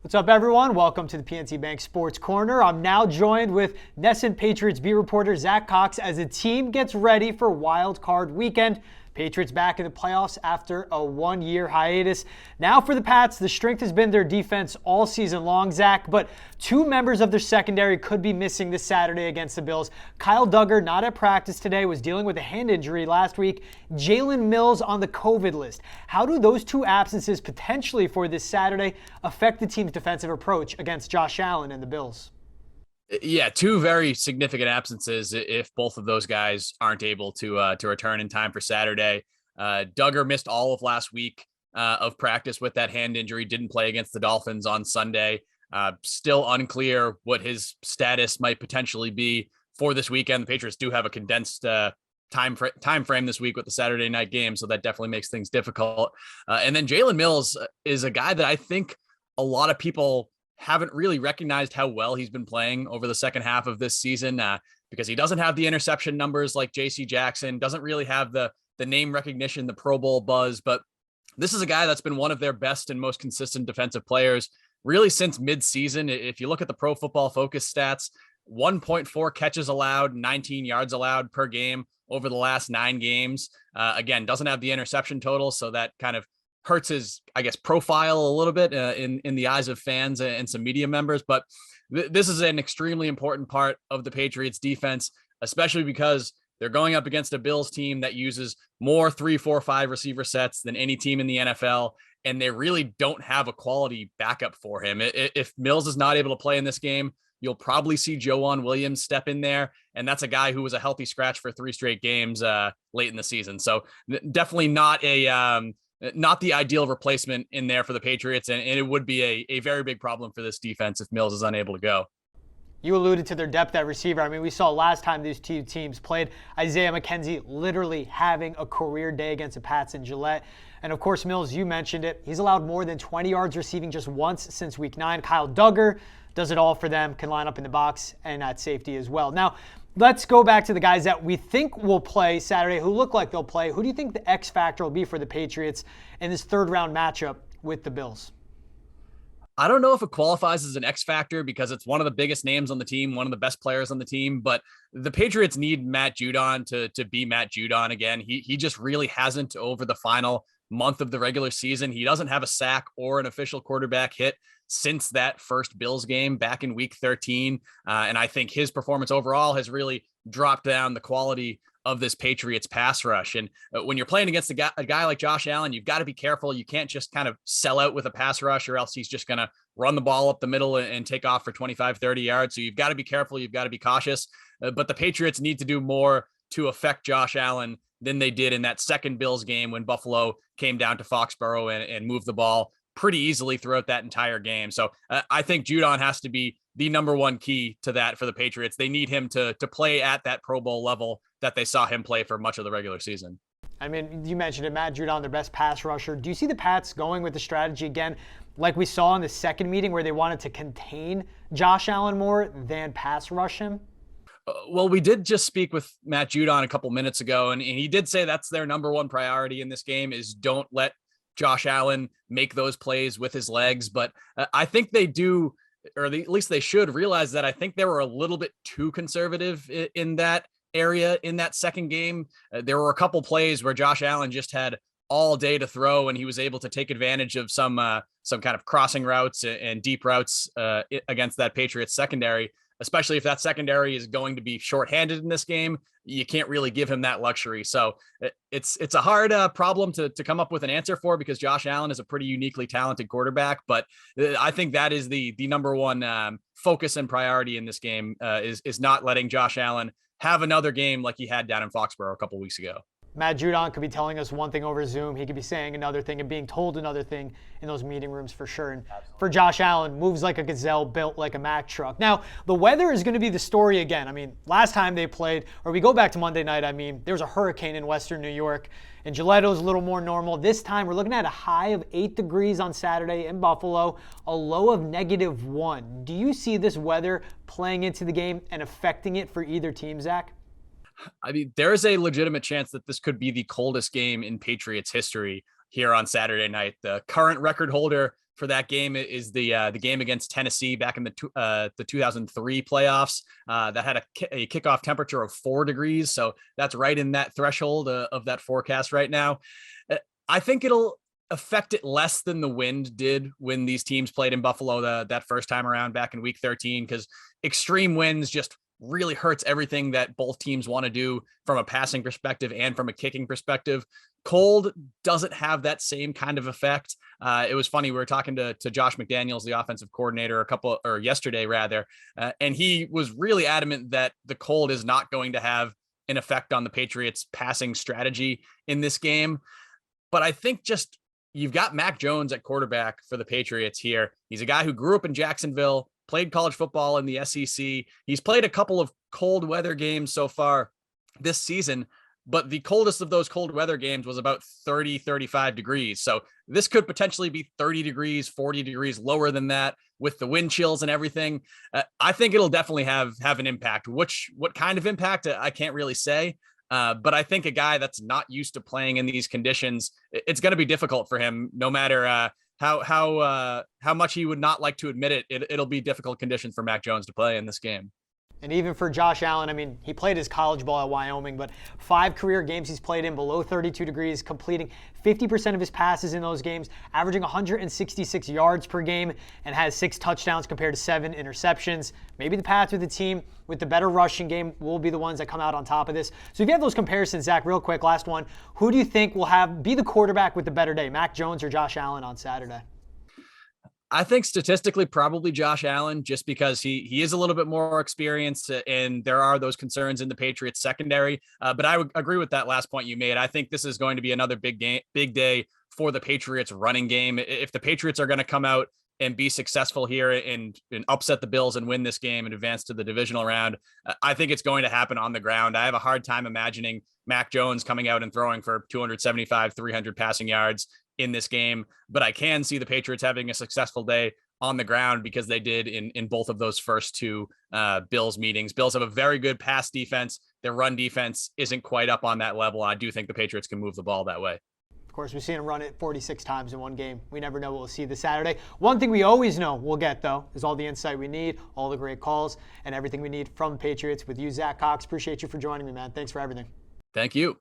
What's up, everyone? Welcome to the PNC Bank Sports Corner. I'm now joined with NESN Patriots beat reporter Zack Cox as the team gets ready for Wild Card Weekend. Patriots back in the playoffs after a one-year hiatus. Now for the Pats, the strength has been their defense all season long, Zach, but two members of their secondary could be missing this Saturday against the Bills. Kyle Duggar, not at practice today, was dealing with a hand injury last week. Jalen Mills on the COVID list. How do those two absences potentially for this Saturday affect the team's defensive approach against Josh Allen and the Bills? Yeah, two very significant absences if both of those guys aren't able to return in time for Saturday. Duggar missed all of last week of practice with that hand injury, didn't play against the Dolphins on Sunday. Still unclear what his status might potentially be for this weekend. The Patriots do have a condensed time frame this week with the Saturday night game, so that definitely makes things difficult. And then Jalen Mills is a guy that I think a lot of people haven't really recognized how well he's been playing over the second half of this season because he doesn't have the interception numbers like JC Jackson, doesn't really have the name recognition, the Pro Bowl buzz, but this is a guy that's been one of their best and most consistent defensive players really since mid-season. If you look at the Pro Football Focus stats, 1.4 catches allowed, 19 yards allowed per game over the last 9 games. Again, doesn't have the interception total, so that kind of hurts his, I guess, profile a little bit in the eyes of fans and some media members. But this is an extremely important part of the Patriots defense, especially because they're going up against a Bills team that uses more 3, 4, 5 receiver sets than any team in the NFL. And they really don't have a quality backup for him. If Mills is not able to play in this game, you'll probably see Joejuan Williams step in there. And that's a guy who was a healthy scratch for 3 straight games late in the season. So definitely not the ideal replacement in there for the Patriots, and it would be a very big problem for this defense if Mills is unable to go. You alluded to their depth at receiver. I mean, we saw last time these two teams played, Isaiah McKenzie literally having a career day against the Pats in Gillette. And of course, Mills, you mentioned it. He's allowed more than 20 yards receiving just once since week 9. Kyle Duggar does it all for them, can line up in the box and at safety as well. Now, let's go back to the guys that we think will play Saturday, who look like they'll play. Who do you think the X factor will be for the Patriots in this third round matchup with the Bills? I don't know if it qualifies as an X factor because it's one of the biggest names on the team, one of the best players on the team, but the Patriots need Matt Judon to be Matt Judon again. He just really hasn't over the final month of the regular season. He doesn't have a sack or an official quarterback hit since that first Bills game back in week 13. And I think his performance overall has really dropped down the quality of this Patriots pass rush. And when you're playing against a guy like Josh Allen, you've got to be careful. You can't just kind of sell out with a pass rush or else he's just going to run the ball up the middle and take off for 25, 30 yards. So you've got to be careful. You've got to be cautious. But the Patriots need to do more to affect Josh Allen than they did in that second Bills game when Buffalo came down to Foxborough and moved the ball pretty easily throughout that entire game. So I think Judon has to be the number one key to that for the Patriots. They need him to play at that Pro Bowl level that they saw him play for much of the regular season. I mean, you mentioned it, Matt Judon, their best pass rusher. Do you see the Pats going with the strategy again, like we saw in the second meeting where they wanted to contain Josh Allen more than pass rush him? Well, we did just speak with Matt Judon a couple minutes ago, and he did say that's their number one priority in this game is don't let Josh Allen make those plays with his legs. But I think they do, or at least they should realize that I think they were a little bit too conservative in that area in that second game. There were a couple plays where Josh Allen just had all day to throw, and he was able to take advantage of some kind of crossing routes and deep routes against that Patriots secondary. Especially if that secondary is going to be shorthanded in this game, you can't really give him that luxury. So it's a hard problem to come up with an answer for because Josh Allen is a pretty uniquely talented quarterback. But I think that is the number one focus and priority in this game is not letting Josh Allen have another game like he had down in Foxborough a couple weeks ago. Matt Judon could be telling us one thing over Zoom. He could be saying another thing and being told another thing in those meeting rooms for sure. And for Josh Allen, moves like a gazelle, built like a Mack truck. Now, the weather is going to be the story again. I mean, last time they played, or we go back to Monday night, I mean, there was a hurricane in Western New York, and Gillette was a little more normal. This time, we're looking at a high of 8 degrees on Saturday in Buffalo, a low of -1. Do you see this weather playing into the game and affecting it for either team, Zach? I mean, there is a legitimate chance that this could be the coldest game in Patriots history here on Saturday night. The current record holder for that game is the game against Tennessee back in the 2003 playoffs that had a kickoff temperature of 4 degrees. So that's right in that threshold of that forecast right now. I think it'll affect it less than the wind did when these teams played in Buffalo that first time around back in week 13, because extreme winds just really hurts everything that both teams want to do from a passing perspective and from a kicking perspective. Cold doesn't have that same kind of effect. It was funny. We were talking to Josh McDaniels, the offensive coordinator, yesterday rather. And he was really adamant that the cold is not going to have an effect on the Patriots passing strategy in this game. But I think just you've got Mac Jones at quarterback for the Patriots here. He's a guy who grew up in Jacksonville, played college football in the SEC. He's played a couple of cold weather games so far this season, but the coldest of those cold weather games was about 30, 35 degrees. So this could potentially be 30 degrees, 40 degrees lower than that with the wind chills and everything. I think it'll definitely have an impact. What kind of impact, I can't really say. But I think a guy that's not used to playing in these conditions, it's going to be difficult for him, no matter how much he would not like to admit it. It'll be difficult conditions for Mac Jones to play in this game. And even for Josh Allen, I mean, he played his college ball at Wyoming, but 5 career games he's played in below 32 degrees, completing 50% of his passes in those games, averaging 166 yards per game, and has 6 touchdowns compared to 7 interceptions. Maybe the path with the team with the better rushing game will be the ones that come out on top of this. So if you have those comparisons, Zach, real quick, last one, who do you think will be the quarterback with the better day, Mac Jones or Josh Allen on Saturday? I think statistically, probably Josh Allen, just because he is a little bit more experienced, and there are those concerns in the Patriots secondary. But I would agree with that last point you made. I think this is going to be another big day for the Patriots running game. If the Patriots are going to come out and be successful here and upset the Bills and win this game and advance to the divisional round, I think it's going to happen on the ground. I have a hard time imagining Mac Jones coming out and throwing for 275, 300 passing yards in this game, but I can see the Patriots having a successful day on the ground because they did in both of those first 2 Bills meetings. Bills have a very good pass defense. Their run defense isn't quite up on that level. I do think the Patriots can move the ball that way. Of course, we've seen him run it 46 times in one game. We never know what we'll see this Saturday. One thing we always know we'll get, though, is all the insight we need, all the great calls, and everything we need from Patriots with you, Zack Cox. Appreciate you for joining me, man. Thanks for everything. Thank you.